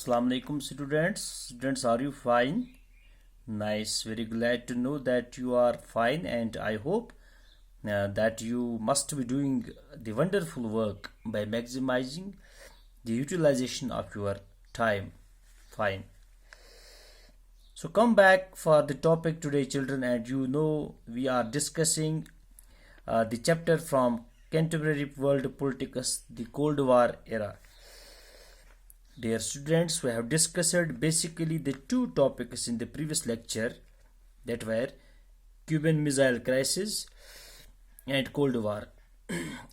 Assalamu alaikum students. Students, are you fine? Nice. Very glad to know that you are fine, and I hope that you must be doing the wonderful work by maximizing the utilization of your time. Fine. So come back for the topic today, children, and we are discussing the chapter from Contemporary World Politics, the Cold War era. Dear students, we have discussed basically the two topics in the previous lecture, that were Cuban Missile Crisis and Cold War.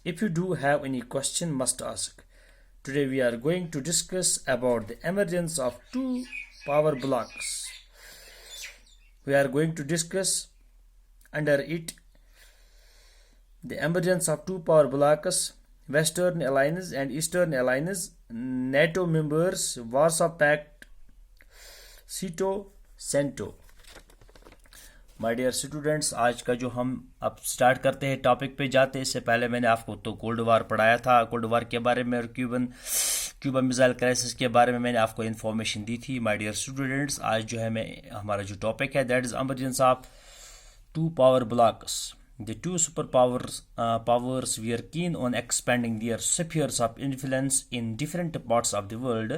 If you do have any question, must ask. Today we are going to discuss about the emergence of two power blocks. We are going to discuss under it the emergence of two power blocks, Western Alliance and Eastern Alliance, NATO members, Warsaw Pact, सीटो CentOS. My dear students, आज का जो हम अब start करते हैं topic पे जाते हैं, इससे पहले मैंने आपको तो कोल्ड वार पढ़ाया था, कोल्ड वार के बारे में और क्यूबन मिसाइल क्राइसिस के बारे में मैंने आपको इन्फॉर्मेशन दी थी. माय डियर स्टूडेंट्स, आज जो है हमारा जो टॉपिक है that is emergence of two power blocks. The two superpowers powers were keen on expanding their spheres of influence in different parts of the world.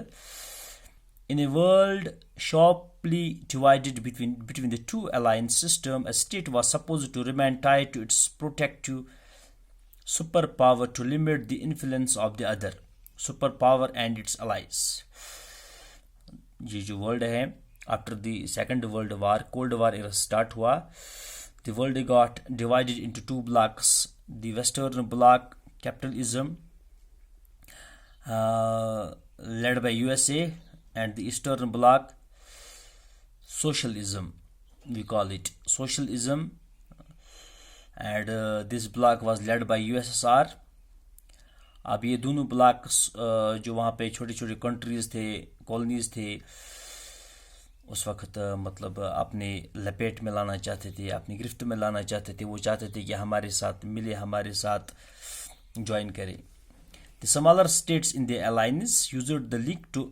In a world sharply divided between the two alliance systems, a state was supposed to remain tied to its protective superpower to limit the influence of the other superpower and its allies. ये जो world है after the second world war, cold war era start हुआ. The world got divided into two blocks. The Western bloc, capitalism, led by USA, and the Eastern bloc, socialism, we call it socialism, and this bloc was led by USSR. अब ये दोनों blocks जो वहाँ पे छोटे छोटे countries थे, colonies थे, उस वक्त मतलब अपने लपेट में लाना चाहते थे, अपनी गिरफ्त में लाना चाहते थे. वो चाहते थे कि हमारे साथ मिले, हमारे साथ ज्वाइन करें. The smaller states in the alliance used the league to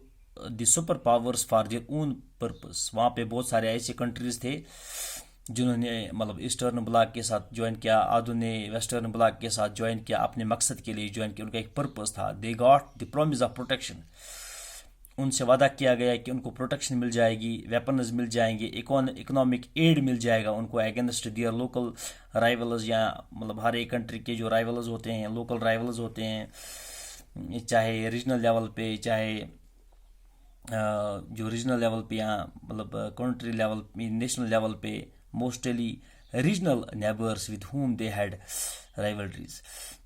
the super powers for their own purpose. वहाँ पे बहुत सारे ऐसे कंट्रीज थे जिन्होंने मतलब ईस्टर्न ब्लॉक के साथ ज्वाइन किया, आधों ने वेस्टर्न ब्लॉक के साथ ज्वाइन किया, अपने मकसद के लिए ज्वाइन किया. उनका एक पर्पस था. They got the promise of protection. उनसे वादा किया गया कि उनको प्रोटेक्शन मिल जाएगी, वेपन्स मिल जाएंगे, इकोनॉमिक एड मिल जाएगा उनको अगेंस्ट दियर लोकल राइवल्स. या मतलब हर एक कंट्री के जो राइवल्स होते हैं, लोकल राइवल्स होते हैं, चाहे रीजनल लेवल पे, चाहे जो रीजनल लेवल पे या मतलब कंट्री लेवल पे, नेशनल लेवल पे, mostly regional neighbours with whom they had rivalries.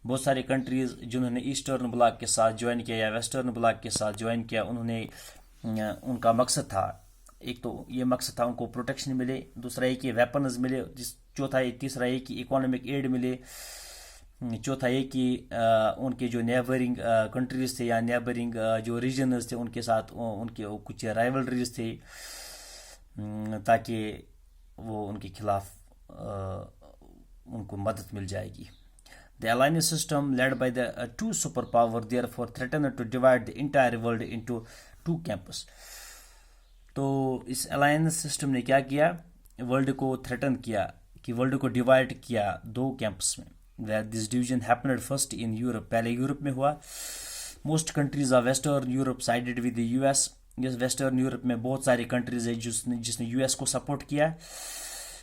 बहुत सारी कंट्रीज जिन्होंने ईस्टर्न ब्लॉक के साथ ज्वाइन किया या वेस्टर्न ब्लॉक के साथ ज्वाइन किया, उन्होंने उनका मकसद था, एक तो ये मकसद था उनको प्रोटेक्शन मिले, दूसरा ये कि वेपन्स मिले, चौथा ये, तीसरा ये कि इकोनॉमिक एड मिले, चौथा ये कि उनके जो नेबरिंग कंट्रीज थे या नेबरिंग जो रीजनस थे उनके साथ उनके कुछ राइवलरीज थे, ताकि वो उनके खिलाफ उनको मदद मिल जाएगी. The alliance system led by the two superpower therefore threatened to divide the entire world into two camps. तो इस अलायंस सिस्टम ने क्या किया, वर्ल्ड को थ्रेटन किया कि वर्ल्ड को डिवाइड किया दो कैंप्स में. This division happened first in Europe. पहले यूरोप में हुआ. Most countries of western Europe sided with the US. इस वेस्टर्न यूरोप में बहुत सारी कंट्रीज है जिसने यूएस को सपोर्ट किया.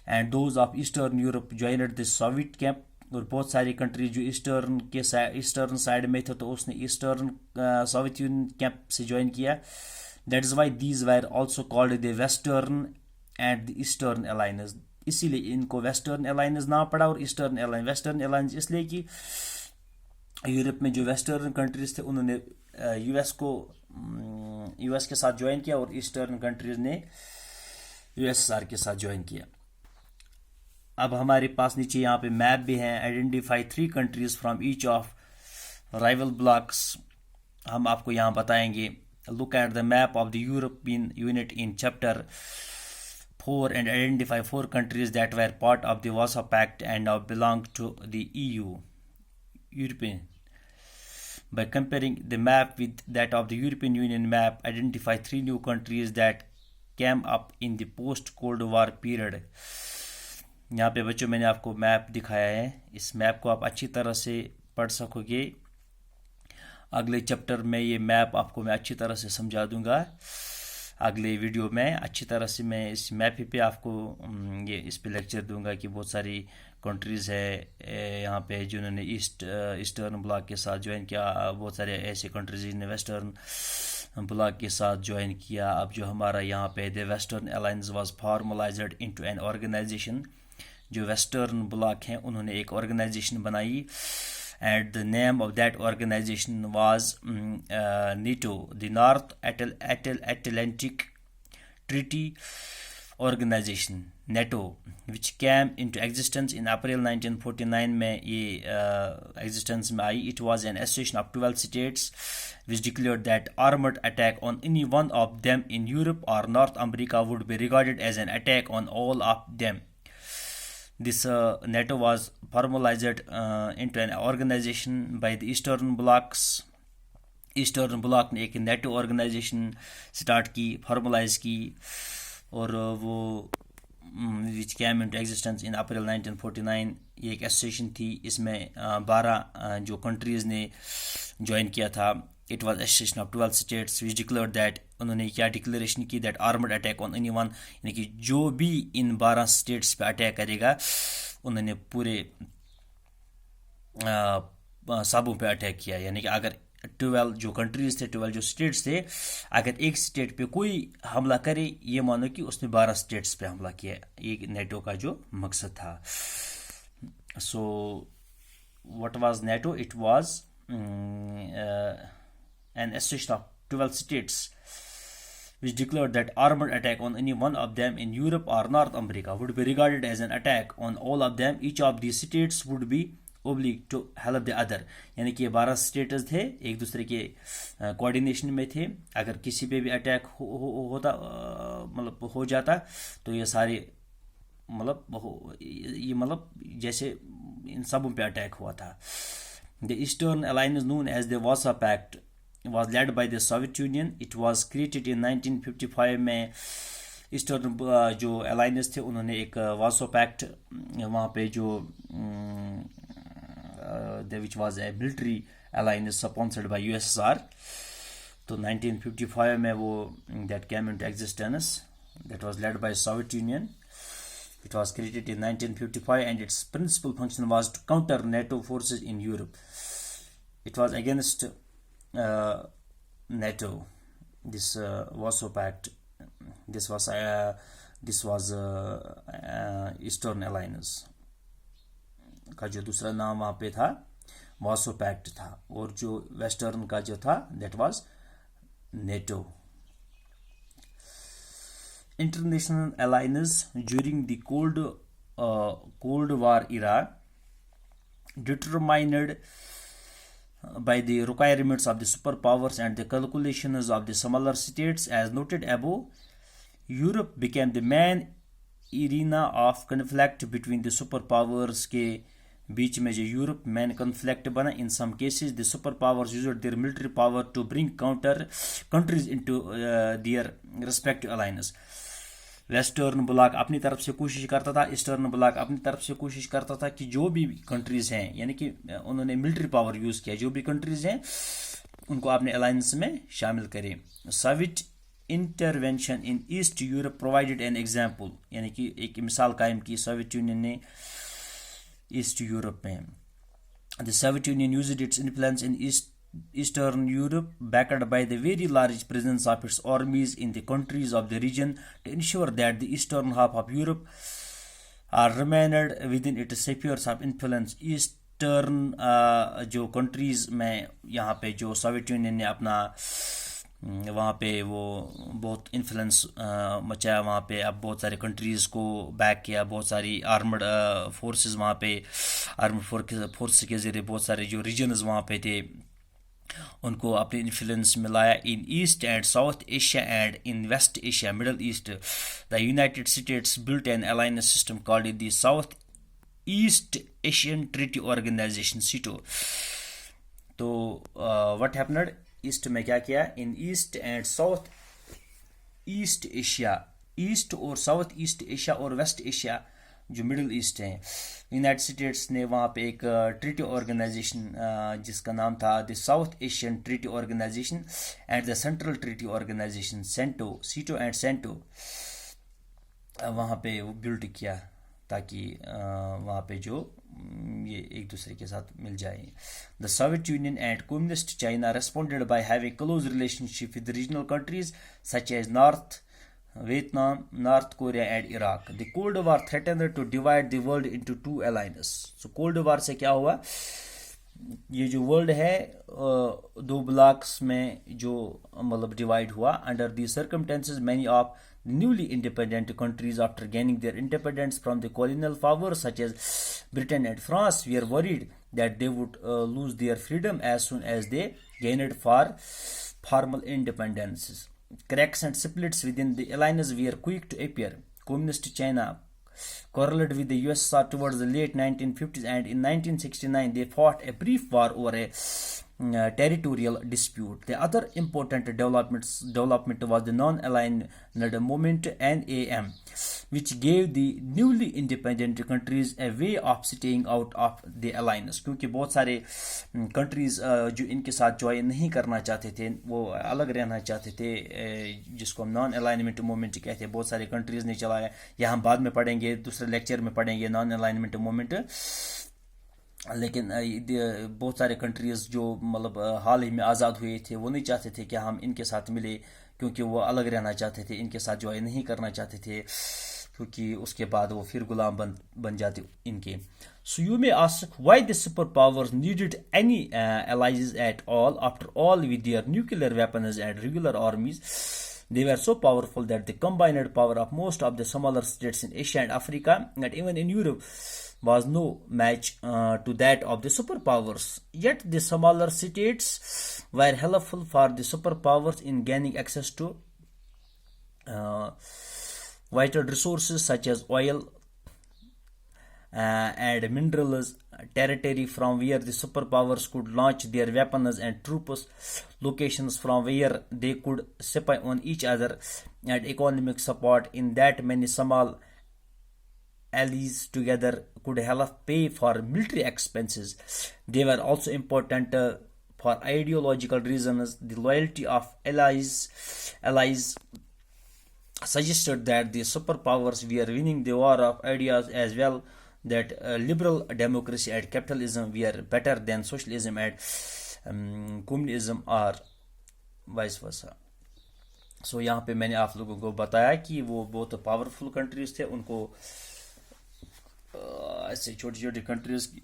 And those of eastern Europe joined the Soviet camp. और बहुत सारी कंट्री जो ईस्टर्न साइड में थे तो उसने ईस्टर्न सोवियत यूनियन कैंप से ज्वाइन किया. That is why these wire also called the western and the eastern alliance. इसीलिए इनको वेस्टर्न अलायंस नाम पड़ा और ईस्टर्न अलायंस. वेस्टर्न अलायंस इसलिए कि यूरोप में जो वेस्टर्न कंट्रीज थे उन्होंने यूएस के साथ ज्वाइन किया और ईस्टर्न कंट्रीज ने यूएसएसआर के साथ ज्वाइन किया. अब हमारे पास नीचे यहाँ पे मैप भी है. Identify 3 countries from each of rival blocks. हम आपको यहाँ बताएंगे. Look at the map of the European unit in chapter 4 and identify 4 countries that were part of the Warsaw Pact and now belong to the EU. European. By comparing the map with that of the European Union map, identify 3 new countries that came up in the post-Cold War period. यहाँ पे बच्चों मैंने आपको map दिखाया है, इस map को आप अच्छी तरह से पढ़ सकोगे। अगले चैप्टर में ये मैप आपको मैं अच्छी तरह से समझा दूंगा। अगले वीडियो में अच्छी तरह से मैं इस मैप पे आपको ये इस पे लेक्चर दूंगा कि बहुत सारी कंट्रीज़ है यहाँ पे जिन्होंने ईस्टर्न ब्लॉक के साथ ज्वाइन किया, बहुत सारे ऐसे कंट्रीज जिन्होंने वेस्टर्न ब्लॉक के साथ ज्वाइन किया। अब जो हमारा यहाँ पे the western alliance was formalised into an organisation, जो वेस्टर्न ब्लॉक हैं उन्होंने एक ऑर्गेनाइजेशन बनाई, and the name of that organization was NATO, the North Atlantic Treaty Organization, NATO, which came into existence in April 1949 में ये existence में आई. It was an association of 12 states which declared that armored attack on any one of them in Europe or North America would be regarded as an attack on all of them. This NATO was formalized into an organization by the Eastern Blocs. Eastern block ने एक NATO organisation start की, formalise की, और वो विच cam into existence in अप्रैल 1949. ये एक association थी, इसमें 12 जो कंट्रीज़ ने ज्वाइन किया था. It was association of 12 states which declared that, उन्होंने क्या डिक्लेरेशन की, that armed attack on anyone, यानी कि जो भी इन 12 स्टेट्स पे अटैक करेगा उन्होंने पूरे सबों पे अटैक किया. यानी कि अगर 12 जो कंट्रीज थे, 12 जो स्टेट्स थे, अगर एक स्टेट पे कोई हमला करे, ये मानो कि उसने 12 स्टेट्स पे हमला किया. ये नेटो का जो मकसद था. So what was NATO? It was an association of 12 states which declared that armored attack on any one of them in Europe or North America would be regarded as an attack on all of them. Each of these states would be obliged to help the other. यानी कि ये 12 states थे, एक दूसरे के coordination में थे. अगर किसी पे भी अटैक होता मतलब हो जाता तो ये सारे मतलब जैसे इन सबों पे अटैक हुआ था. The Eastern Alliance, known as the Warsaw Pact, was led by the Soviet Union. It was created in 1955 में ईस्टर्न जो अलायंस थे उन्होंने एक वार्सो पैक्ट वहाँ पे जो which was a military alliance sponsored by USSR. तो 1955 में वो that came into existence, that was led by Soviet Union. It was created in 1955 and its principal function was to counter NATO forces in Europe. It was against NATO, this Warsaw Pact. This was Eastern Alliance का जो दूसरा नाम वहाँ पे था वार्सो pact था, और जो वेस्टर्न का जो था that was NATO. International alliance during the Cold War era, determined by the requirements of the superpowers and the calculations of the smaller states as noted above, Europe became the main arena of conflict between the superpowers के बीच में जो Europe main conflict बना. In some cases the super powers used their military power to bring counter countries into their respective alliance. Western bloc अपनी तरफ से कोशिश करता था, ईस्टर्न ब्लॉक अपनी तरफ से कोशिश करता था कि जो भी कंट्रीज हैं, यानी कि उन्होंने मिलिट्री पावर यूज किया, जो भी कंट्रीज हैं उनको अपने अलायंस में शामिल करें. Soviet intervention in east Europe provided an example, यानी कि एक मिसाल कायम की सोवियत यूनियन ने ईस्ट यूरोप में. The Soviet union used its influence in Eastern Europe, backed by the very large presence of its armies in the countries of the region, to ensure that the eastern half of Europe are remained within its spheres of influence. Eastern जो countries में यहाँ पे जो Soviet union ने अपना वहाँ पे वो बहुत इन्फ्लुएंस मचाया, वहाँ पे अब बहुत सारे कंट्रीज़ को बैक किया, बहुत सारी आर्मड फोर्सेस वहाँ पे आर्मड फोर्स के ज़रिए बहुत सारे जो रीजन्स वहाँ पे थे उनको अपने इन्फ्लुएंस में लाया. In east and south Asia and in west Asia, middle east, the United States built an alliance system called the south east Asian treaty organisation, SEATO. तो व्हाट हैपन्ड, ईस्ट में क्या किया, in east and south east Asia, east और south east Asia और west Asia जो middle east है, United States ने वहाँ पे एक ट्रीटी ऑर्गेनाइजेशन जिसका नाम था the south Asian treaty organisation and the central treaty organisation, CENTO, SEATO and CENTO, वहाँ पे वो बिल्ड किया ताकि वहाँ पे जो ये एक दूसरे के साथ मिल जाए. The Soviet Union and communist China responded by having close relationship with regional countries such as north Vietnam, North Korea and Iraq. The Cold War threatened to divide the world into two alliances. So Cold War से क्या हुआ, ये जो world है दो blocks में जो मतलब डिवाइड हुआ. Under the circumstances many of newly independent countries after gaining their independence from the colonial powers such as Britain and France were worried that they would lose their freedom as soon as they gained formal independences. Cracks and splits within the alliance were quick to appear. Communist China correlated with the USSR towards the late 1950s, and in 1969 they fought a brief war over a territorial dispute. The other important development was the non-aligned movement (NAM), which gave the newly independent countries a way of staying out of the alliance. क्योंकि बहुत सारे countries जो इनके साथ join नहीं करना चाहते थे, वो अलग रहना चाहते थे, जिसको हम नॉन अलाइनमेंट मूवमेंट कहते हैं, बहुत सारे countries ने चलाया. यहाँ बाद में पढ़ेंगे, दूसरे लेक्चर में पढ़ेंगे नॉन अलाइनमेंट मूवमेंट. लेकिन बहुत सारे कंट्रीज़ जो मतलब हाल ही में आज़ाद हुए थे वो नहीं चाहते थे कि हम इनके साथ मिले, क्योंकि वो अलग रहना चाहते थे, इनके साथ ज्वाइन नहीं करना चाहते थे, क्योंकि उसके बाद वो फिर गुलाम बन जाते इनके. So you may ask why the superpowers needed any allies at all. After all, with their nuclear weapons and regular armies, they were so powerful that the combined power of most of the smaller states in Asia and Africa, and even in Europe, was no match to that of the superpowers. Yet the smaller states were helpful for the superpowers in gaining access to vital resources such as oil and minerals, territory from where the superpowers could launch their weapons, and troops, locations from where they could spy on each other, and economic support in that many small allies together could help pay for military expenses. They were also important for ideological reasons. The loyalty of allies suggested that the superpowers were winning the war of ideas, as well that liberal democracy and capitalism were better than socialism and communism or vice versa. So यहाँ पे मैंने आप लोगों को बताया कि वो बहुत पावरफुल कंट्रीज थे, उनको ऐसे छोटी छोटी कंट्रीज की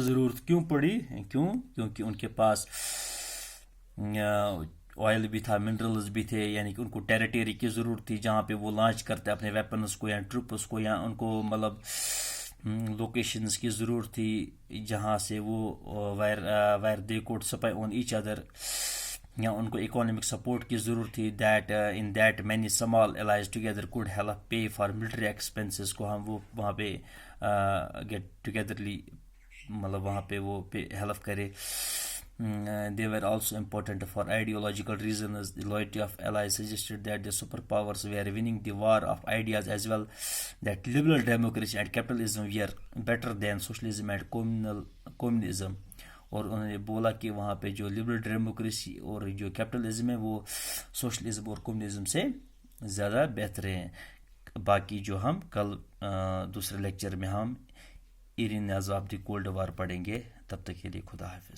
ज़रूरत क्यों पड़ी, क्योंकि उनके पास ऑयल भी था, मिनरल्स भी थे, यानी कि उनको टेरिटरी की ज़रूरत थी जहाँ पे वो लॉन्च करते अपने वेपन्स को या ट्रूप्स को, या उनको मतलब लोकेशंस की ज़रूरत थी जहाँ से वो wire they code spy on each other, या उनको इकोनॉमिक सपोर्ट की ज़रूरत थी. That in that many small allies together could help पे फॉर मिलिट्री एक्सपेंसेस को हम वो वहाँ पे गेट टुगेदरली मतलब वहाँ पे वो पे हेल्प करे. They were also important for ideological reasons. The loyalty of allies suggested that the superpowers were winning the war of ideas, as well that liberal democracy and capitalism were better than socialism and communism. और उन्होंने बोला कि वहाँ पे जो liberal democracy और जो capitalism है वो सोशलिज्म और कम्युनिज्म से ज़्यादा बेहतर हैं. बाकी जो हम कल दूसरे लेक्चर में हम areas of the cold war पढ़ेंगे. तब तक के लिए खुदा हाफिज़.